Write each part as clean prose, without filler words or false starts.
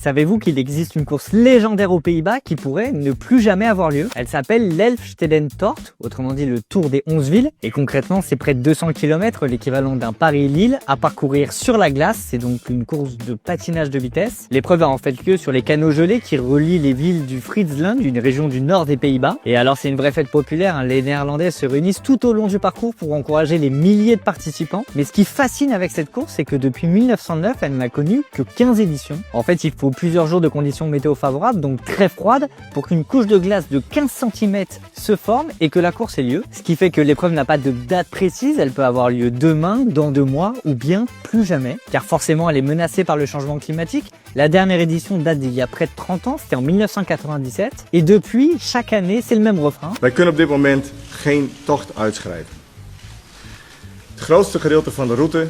Savez-vous qu'il existe une course légendaire aux Pays-Bas qui pourrait ne plus jamais avoir lieu? Elle s'appelle l'Elfstedentocht, autrement dit le Tour des 11 villes. Et concrètement, c'est près de 200 km, l'équivalent d'un Paris-Lille, à parcourir sur la glace. C'est donc une course de patinage de vitesse. L'épreuve a en fait lieu sur les canaux gelés qui relient les villes du Friesland, une région du nord des Pays-Bas. Et alors, c'est une vraie fête populaire, hein. Les Néerlandais se réunissent tout au long du parcours pour encourager les milliers de participants. Mais ce qui fascine avec cette course, c'est que depuis 1909, elle n'a connu que 15 éditions. En fait, il faut plusieurs jours de conditions météo favorables, donc très froides, pour qu'une couche de glace de 15 cm se forme et que la course ait lieu. Ce qui fait que l'épreuve n'a pas de date précise, elle peut avoir lieu demain, dans 2 mois ou bien plus jamais. Car forcément, elle est menacée par le changement climatique. La dernière édition date d'il y a près de 30 ans, c'était en 1997. Et depuis, chaque année, c'est le même refrain. Wij kunnen op dit moment geen tocht uitschrijven. Het grootste gedeelte van de route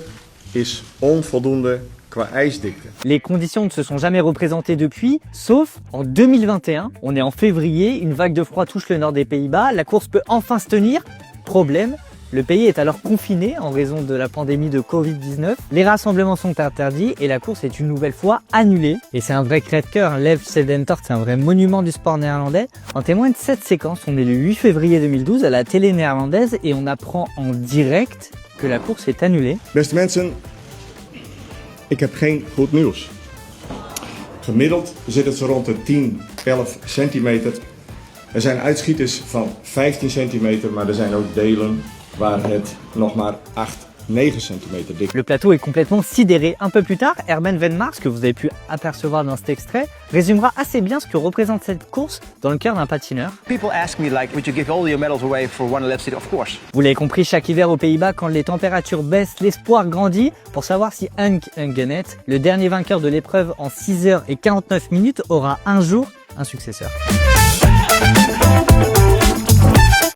is onvoldoende qua ijsdikte. Les conditions ne se sont jamais représentées depuis, sauf en 2021. On est en février, une vague de froid touche le nord des Pays-Bas, la course peut enfin se tenir. Problème, le pays est alors confiné en raison de la pandémie de Covid-19. Les rassemblements sont interdits et la course est une nouvelle fois annulée. Et c'est un vrai crève-cœur, l'Elfstedentocht, c'est un vrai monument du sport néerlandais. En témoigne cette séquence, on est le 8 février 2012 à la télé néerlandaise et on apprend en direct que la course est annulée. Beste mensen, ik heb geen goed nieuws. Gemiddeld zit het zo rond de 10-11 centimeter. Er zijn uitschieters van 15 centimeter, maar er zijn ook delen waar het nog maar 8-9 centimeter dik. Le plateau est complètement sidéré. Un peu plus tard, Herben Van Mars, que vous avez pu apercevoir dans cet extrait, résumera assez bien ce que représente cette course dans le cœur d'un patineur. People ask me like, would you give all your medals away for one Elfsteden? Of course. Vous l'avez compris, chaque hiver aux Pays-Bas, quand les températures baissent, l'espoir grandit pour savoir si Henk Ungenet, le dernier vainqueur de l'épreuve en 6h49, aura un jour un successeur.